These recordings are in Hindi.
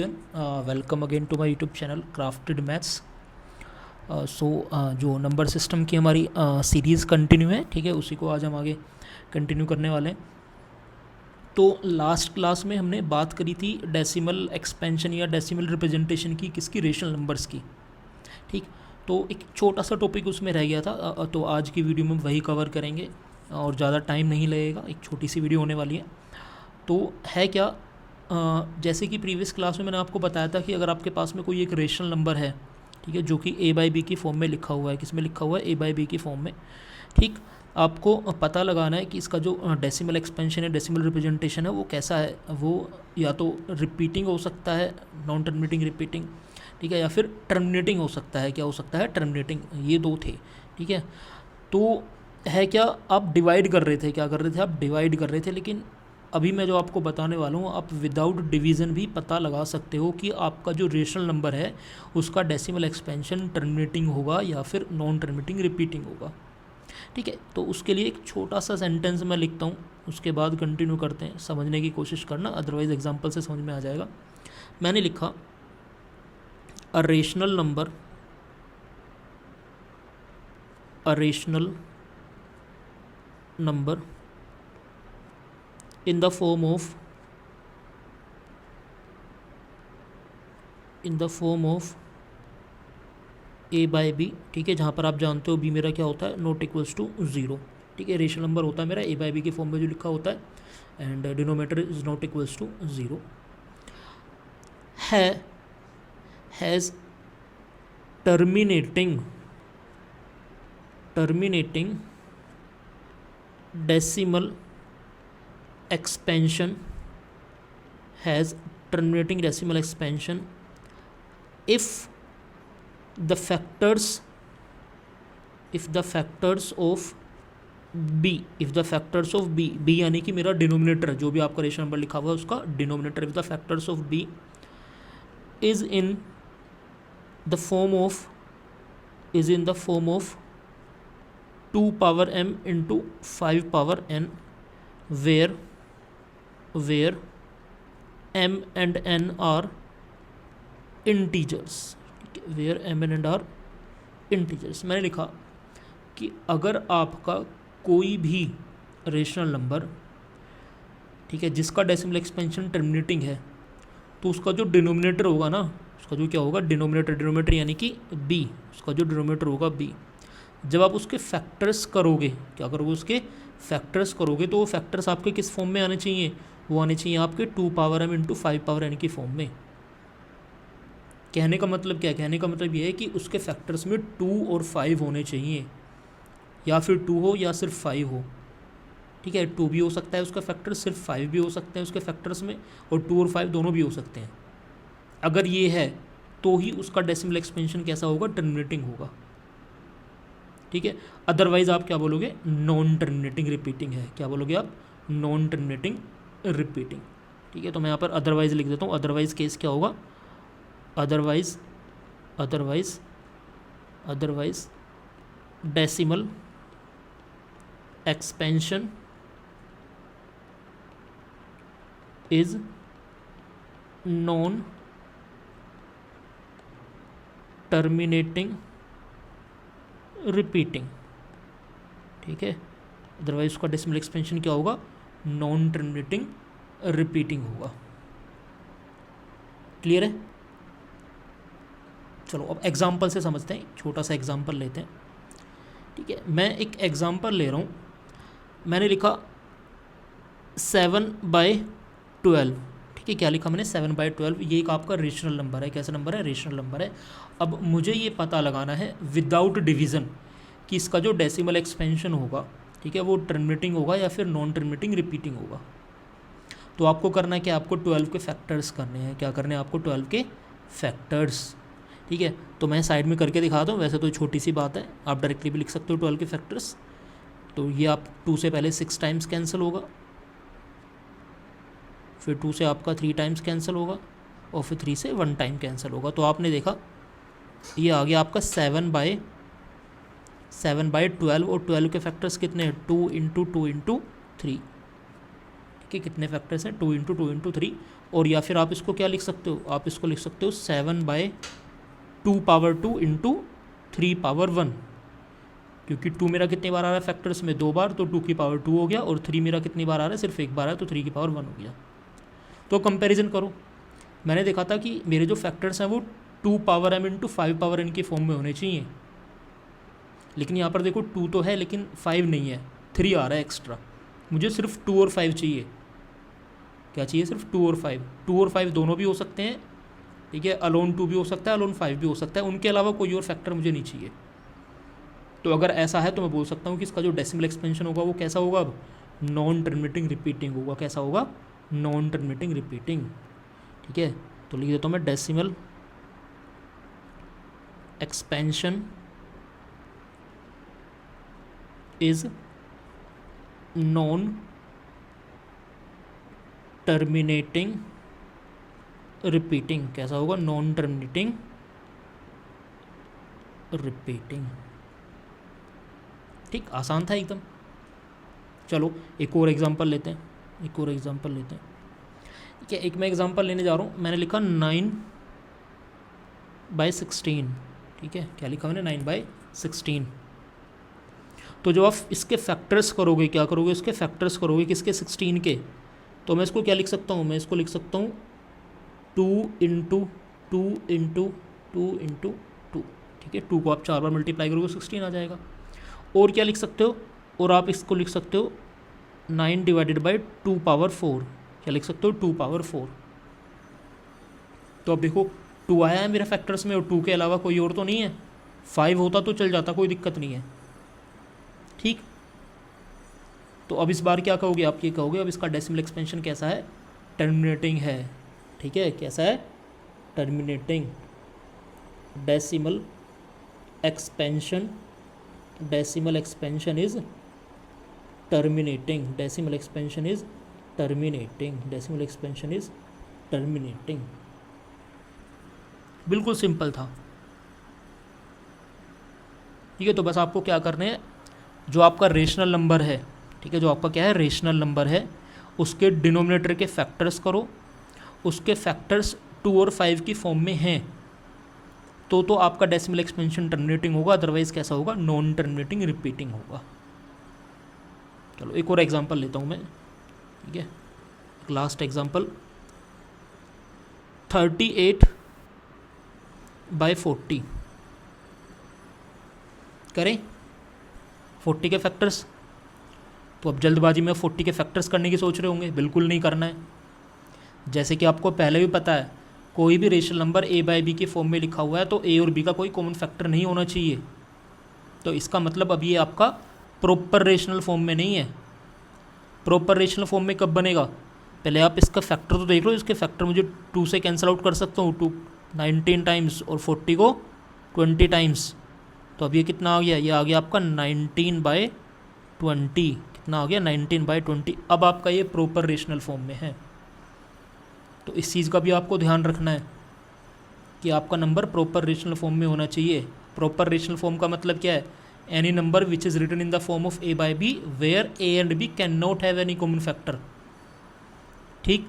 Welcome again to my YouTube channel crafted maths. जो नंबर सिस्टम की हमारी सीरीज़ कंटिन्यू है, ठीक है, उसी को आज हम आगे कंटिन्यू करने वाले हैं। तो लास्ट क्लास में हमने बात करी थी डेसिमल एक्सपेंशन या डेसिमल रिप्रेजेंटेशन की, किसकी, रेशनल नंबर्स की। ठीक, तो एक छोटा सा टॉपिक उसमें रह गया था, तो आज की वीडियो में वही कवर करेंगे और ज़्यादा टाइम नहीं लगेगा, एक छोटी सी वीडियो होने वाली है। तो है क्या, जैसे कि प्रीवियस क्लास में मैंने आपको बताया था कि अगर आपके पास में कोई एक रेशनल नंबर है, ठीक है, जो कि ए बाई बी की फॉर्म में लिखा हुआ है, किस में लिखा हुआ है, ए बाई बी की फॉर्म में। ठीक, आपको पता लगाना है कि इसका जो डेसिमल एक्सपेंशन है, डेसिमल रिप्रेजेंटेशन है, वो कैसा है। वो या तो रिपीटिंग हो सकता है, नॉन टर्मिनेटिंग रिपीटिंग, ठीक है, या फिर टर्मिनेटिंग हो सकता है। क्या हो सकता है? टर्मिनेटिंग। ये दो थे, ठीक है। तो है क्या, आप डिवाइड कर रहे थे, क्या कर रहे थे, आप डिवाइड कर रहे थे, लेकिन अभी मैं जो आपको बताने वाला हूँ, आप विदाउट डिवीज़न भी पता लगा सकते हो कि आपका जो रेशनल नंबर है उसका डेसिमल एक्सपेंशन टर्मिनेटिंग होगा या फिर नॉन टर्मिनेटिंग रिपीटिंग होगा। ठीक है, तो उसके लिए एक छोटा सा सेंटेंस मैं लिखता हूँ, उसके बाद कंटिन्यू करते हैं। समझने की कोशिश करना, अदरवाइज एग्जाम्पल से समझ में आ जाएगा। मैंने लिखा a rational number, a rational number in the form of a by B, ठीक है, जहाँ पर आप जानते हो बी मेरा क्या होता है, नॉट इक्वल्स टू ज़ीरो। ठीक है, रेशनल नंबर होता है मेरा ए बाई बी के फॉर्म में जो लिखा होता है, and denominator is not equals to zero. Has terminating decimal expansion, has terminating decimal expansion if the factors of b, b यानी कि मेरा डिनोमिनेटर, जो भी आपका रेशनल नंबर लिखा हुआ है उसका denominator, if the factors of b is in the form of 2 power m into 5 power n, where m and n are integers, where m and n are integers। मैंने लिखा कि अगर आपका कोई भी रेशनल नंबर, ठीक है, जिसका डेसिमल एक्सपेंशन टर्मिनेटिंग है, तो उसका जो डिनोमिनेटर होगा ना, उसका जो क्या होगा, डिनोमिनेटर यानी कि b, उसका जो डिनोमिनेटर होगा b, जब आप उसके फैक्टर्स करोगे, क्या करोगे, उसके फैक्टर्स करोगे, तो वो फैक्टर्स आपके किस फॉर्म में आने चाहिए, वो आने चाहिए आपके 2 power m into 5 power n की फॉर्म में। कहने का मतलब क्या है, कहने का मतलब ये है कि उसके फैक्टर्स में 2 और 5 होने चाहिए, या फिर 2 हो या सिर्फ 5 हो। ठीक है, 2 भी हो सकता है उसका फैक्टर, सिर्फ 5 भी हो सकते हैं उसके फैक्टर्स में, और 2 और 5 दोनों भी हो सकते हैं। अगर ये है तो ही उसका डेसिमल एक्सपेंशन कैसा होगा, टर्मिनेटिंग होगा। ठीक है, अदरवाइज आप क्या बोलोगे, नॉन टर्मिनेटिंग रिपीटिंग है। क्या बोलोगे आप, नॉन टर्मिनेटिंग रिपीटिंग। ठीक है, तो मैं यहाँ पर अदरवाइज लिख देता हूँ। अदरवाइज केस क्या होगा, otherwise decimal expansion is non terminating repeating. ठीक है, अदरवाइज उसका डेसिमल एक्सपेंशन क्या होगा, नॉन टर्मिनेटिंग रिपीटिंग होगा। क्लियर है? चलो अब एग्जाम्पल से समझते हैं, छोटा सा एग्जाम्पल लेते हैं। ठीक है, मैं एक एग्जाम्पल ले रहा हूँ। मैंने लिखा 7/12। ठीक है, क्या लिखा मैंने, 7/12। ये एक आपका रेशनल नंबर है। कैसा नंबर है, रेशनल नंबर है। अब मुझे ये पता लगाना है विदाउट डिवीज़न कि इसका जो डेसिमल एक्सपेंशन होगा, ठीक है, वो टर्मिनेटिंग होगा या फिर नॉन टर्मिनेटिंग रिपीटिंग होगा। तो आपको करना है कि आपको 12 के फैक्टर्स करने हैं। क्या करने हैं आपको, 12 के फैक्टर्स। ठीक है, तो मैं साइड में करके दिखाता हूँ। वैसे तो छोटी सी बात है, आप डायरेक्टली भी लिख सकते हो 12 के फैक्टर्स। तो ये आप 2 से पहले 6 टाइम्स कैंसिल होगा, फिर 2 से आपका 3 टाइम्स कैंसिल होगा, और फिर 3 से 1 टाइम कैंसिल होगा। तो आपने देखा ये आ गया आपका 7/12, और 12 के फैक्टर्स कितने हैं, 2 इंटू 2 इंटू 3। ठीक है, कितने फैक्टर्स हैं, 2 इंटू 2 इंटू 3। और या फिर आप इसको क्या लिख सकते हो, आप इसको लिख सकते हो 7/2 इंटू 3/1, क्योंकि 2 मेरा कितनी बार आ रहा है फैक्टर्स में 2 बार, तो 2 हो गया, और 3 मेरा कितनी बार आ रहा है, सिर्फ 1 बार है, तो 3 हो गया। तो कंपैरिजन करो, मैंने देखा था कि मेरे जो फैक्टर्स हैं वो 2m इंटू 5n के फॉर्म में होने चाहिए, लेकिन यहाँ पर देखो 2 तो है लेकिन 5 नहीं है, 3 आ रहा है एक्स्ट्रा। मुझे सिर्फ 2 और 5 चाहिए। क्या चाहिए? सिर्फ 2 और 5। 2 और 5 दोनों भी हो सकते हैं, ठीक है, अलोन 2 भी हो सकता है, अलोन 5 भी हो सकता है, उनके अलावा कोई और फैक्टर मुझे नहीं चाहिए। तो अगर ऐसा है तो मैं बोल सकता हूँ कि इसका जो डेसिमल एक्सपेंशन होगा वो कैसा होगा, अब नॉन टर्मिनेटिंग रिपीटिंग होगा। कैसा होगा? Non terminating repeating. ठीक है, तो लिख देता हूँ मैं decimal expansion is non terminating repeating. कैसा होगा? Non terminating repeating. ठीक, आसान था एकदम। चलो एक और एग्जांपल लेते हैं, ठीक है। एक मैं एग्जांपल लेने जा रहा हूँ, मैंने लिखा 9/16। ठीक है, क्या लिखा मैंने? 9/16। तो जब आप इसके फैक्टर्स करोगे, क्या करोगे? इसके फैक्टर्स करोगे किसके? 16 के। तो मैं इसको क्या लिख सकता हूँ? मैं इसको लिख सकता हूँ 2 इंटू 2 इंटू 2 इंटू 2। ठीक है, 2 को आप 4 बार मल्टीप्लाई करोगे 16 आ जाएगा। और क्या लिख सकते हो? और आप इसको लिख सकते हो 9/2/4। क्या लिख सकते हो? 2/4। तो अब देखो 2 आया है मेरे फैक्टर्स में, और 2 के अलावा कोई और तो नहीं है। 5 होता तो चल जाता, कोई दिक्कत नहीं है। ठीक, तो अब इस बार क्या कहोगे? आप ये कहोगे अब इसका डेसिमल एक्सपेंशन कैसा है? टर्मिनेटिंग है। ठीक है, कैसा है? Terminating. Decimal expansion is terminating. Decimal expansion is terminating. बिल्कुल सिंपल था। ठीक है, तो बस आपको क्या करना है, जो आपका रेशनल नंबर है, ठीक है, जो आपका क्या है? रेशनल नंबर है, उसके डिनोमिनेटर के फैक्टर्स करो। उसके फैक्टर्स 2 और 5 की फॉर्म में हैं तो आपका डेसिमल एक्सपेंशन टर्मिनेटिंग होगा, अदरवाइज कैसा होगा? नॉन टर्मिनेटिंग रिपीटिंग होगा। चलो एक और एग्जांपल लेता हूँ मैं। ठीक है, एक लास्ट एग्जांपल, 38/40 करें 40 के फैक्टर्स। तो अब जल्दबाजी में 40 के फैक्टर्स करने की सोच रहे होंगे, बिल्कुल नहीं करना है। जैसे कि आपको पहले भी पता है, कोई भी रेशनल नंबर a/b के फॉर्म में लिखा हुआ है तो a और b का कोई कॉमन फैक्टर नहीं होना चाहिए। तो इसका मतलब अब ये आपका प्रॉपर रेशनल फॉर्म में नहीं है। प्रॉपर रेशनल फॉर्म में कब बनेगा? पहले आप इसका फैक्टर तो देख लो। इसके फैक्टर मुझे 2 से कैंसिल आउट कर सकता हूँ, 2 19 टाइम्स और 40 को 20 टाइम्स। तो अब ये कितना आ गया? ये आ गया आपका 19/20। कितना आ गया? 19/20। अब आपका ये प्रॉपर रेशनल फॉर्म में है। तो इस चीज़ का भी आपको ध्यान रखना है कि आपका नंबर प्रॉपर रेशनल फॉर्म में होना चाहिए। प्रॉपर रेशनल फॉर्म का मतलब क्या है? Any number which is written in the form of a/b where a and b can not have any common factor. ठीक,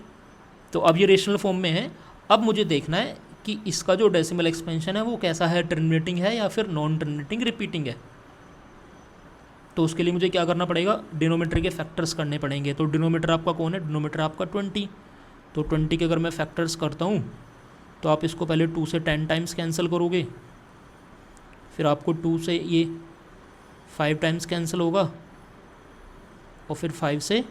तो अब ये रेशनल फॉर्म में है। अब मुझे देखना है कि इसका जो डेसिमल एक्सपेंशन है वो कैसा है? टर्मिनेटिंग है या फिर नॉन टर्मिनेटिंग रिपीटिंग है। तो उसके लिए मुझे क्या करना पड़ेगा? डिनोमीटर के फैक्टर्स करने पड़ेंगे। तो डिनोमीटर आपका कौन है? डिनोमीटर आपका 20। तो 20 के अगर मैं फैक्टर्स करता हूँ तो आप इसको पहले 2 से 10 टाइम्स कैंसिल करोगे, फिर आपको 2 से ये 5 टाइम्स कैंसिल होगा, और फिर 5 से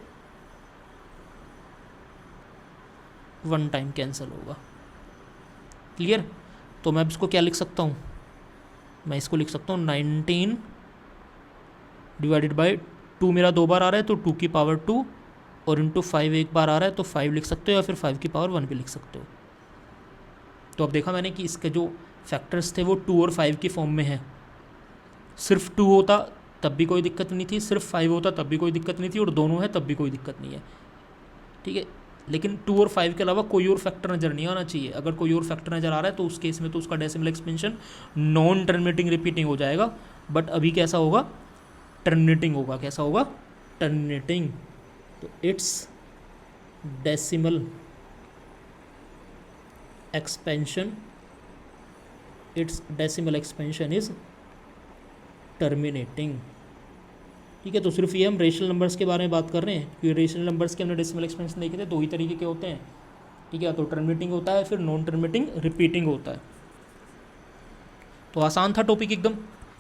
1 टाइम कैंसिल होगा। क्लियर? तो मैं अब इसको क्या लिख सकता हूँ? मैं इसको लिख सकता हूँ 19/2 मेरा 2 बार आ रहा है तो 2 और इंटू 5 एक बार आ रहा है तो 5 लिख सकते हो, या फिर 5 भी लिख सकते हो। तो अब देखा मैंने कि इसके जो फैक्टर्स थे वो 2 और 5 की फॉर्म में है। सिर्फ 2 होता तब भी कोई दिक्कत नहीं थी, सिर्फ 5 होता तब भी कोई दिक्कत नहीं थी, और दोनों है तब भी कोई दिक्कत नहीं है। ठीक है, लेकिन 2 और 5 के अलावा कोई और फैक्टर नज़र नहीं आना चाहिए। अगर कोई और फैक्टर नज़र आ रहा है तो उस केस में तो उसका decimal expansion non terminating repeating हो जाएगा। बट अभी कैसा होगा? टर्मिनेटिंग होगा। कैसा होगा? टर्मिनेटिंग। तो it's decimal expansion, it's decimal expansion is terminating. ठीक है, तो सिर्फ ये हम रेशनल नंबर्स के बारे में बात कर रहे हैं, क्योंकि रेशनल नंबर्स के हमने डेसिमल एक्सपेंशन देखे थे, दो ही तरीके के होते हैं। ठीक है, तो टर्मिनेटिंग होता है, फिर नॉन टर्मिनेटिंग रिपीटिंग होता है। तो आसान था टॉपिक एकदम।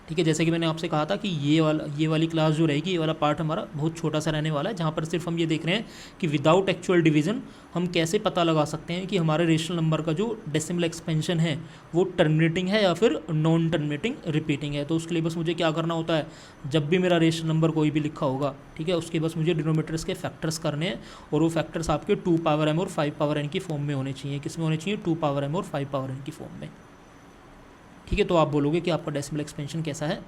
ठीक है, जैसे कि मैंने आपसे कहा था कि ये वाली क्लास जो रहेगी, ये वाला पार्ट हमारा बहुत छोटा सा रहने वाला है, जहाँ पर सिर्फ हम ये देख रहे हैं कि विदाउट एक्चुअल डिवीजन हम कैसे पता लगा सकते हैं कि हमारे रेशनल नंबर का जो डेसिमल एक्सपेंशन है वो टर्मिनेटिंग है या फिर नॉन टर्मिनेटिंग रिपीटिंग है। तो उसके लिए बस मुझे क्या करना होता है, जब भी मेरा रेशनल नंबर कोई भी लिखा होगा, ठीक है, उसके बस मुझे डिनोमीटर्स के फैक्टर्स करने हैं, और वो फैक्टर्स आपके 2 पावर m और 5 पावर n की फॉर्म में होने चाहिए। किस में होने चाहिए? 2 पावर m और 5 पावर n की फॉर्म में। ठीक है, तो आप बोलोगे कि आपका डेसिमल एक्सपेंशन कैसा है?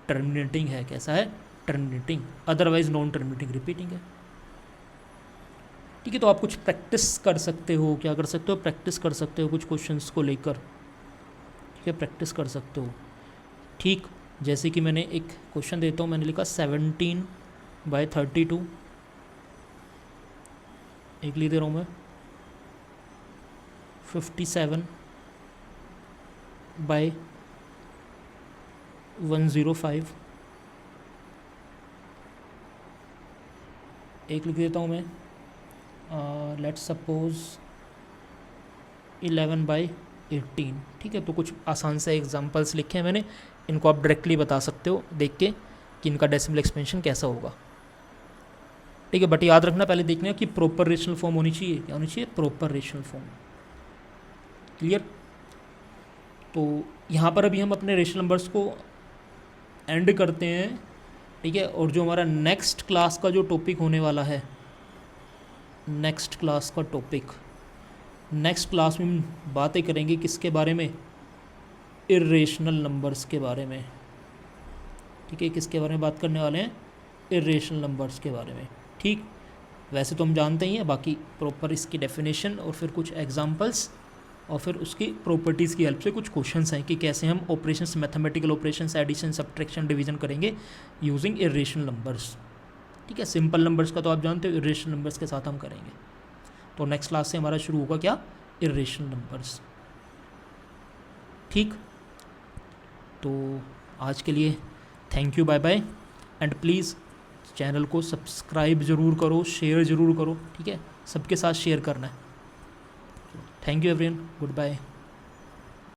टर्मिनेटिंग है। कैसा है? Terminating, otherwise non terminating repeating है। ठीक है, तो आप कुछ प्रैक्टिस कर सकते हो। क्या कर सकते हो? प्रैक्टिस कर सकते हो कुछ क्वेश्चंस को लेकर। ठीक है, प्रैक्टिस कर सकते हो। ठीक, जैसे कि मैंने एक क्वेश्चन देता हूँ, मैंने लिखा 17/32। एक लिख दे रहा हूँ मैं, 57/105। एक लिख देता हूँ मैं, लेट्स सपोज 11/18। ठीक है, तो कुछ आसान से एग्जांपल्स लिखे हैं मैंने, इनको आप डायरेक्टली बता सकते हो देख के कि इनका डेसिमल एक्सपेंशन कैसा होगा। ठीक है, बट याद रखना, पहले देखना कि प्रॉपर रेशनल फॉर्म होनी चाहिए। क्या होनी चाहिए? Proper rational form. क्लियर? तो यहाँ पर अभी हम अपने रेशनल नंबर्स को एंड करते हैं। ठीक है, और जो हमारा नेक्स्ट क्लास का जो टॉपिक होने वाला है, नेक्स्ट क्लास का टॉपिक, नेक्स्ट क्लास में हम बातें करेंगे किसके बारे में? इर्रेशनल नंबर्स के बारे में। ठीक है, किसके बारे में बात करने वाले हैं? इर्रेशनल नंबर्स के बारे में। ठीक, वैसे तो हम जानते ही हैं, बाकी प्रॉपर इसकी डेफिनेशन और फिर कुछ एग्जांपल्स और फिर उसकी प्रॉपर्टीज़ की हेल्प से कुछ क्वेश्चंस हैं कि कैसे हम operations, mathematical operations, addition, subtraction, division करेंगे यूजिंग इर्रेशनल नंबर्स। ठीक है, सिंपल नंबर्स का तो आप जानते हो, इर्रेशनल नंबर्स के साथ हम करेंगे। तो नेक्स्ट क्लास से हमारा शुरू होगा क्या? Irrational numbers. ठीक, तो आज के लिए thank you, bye bye, and please channel को सब्सक्राइब ज़रूर करो, शेयर ज़रूर करो। ठीक है, सबके साथ शेयर करना है। Thank you everyone, good bye.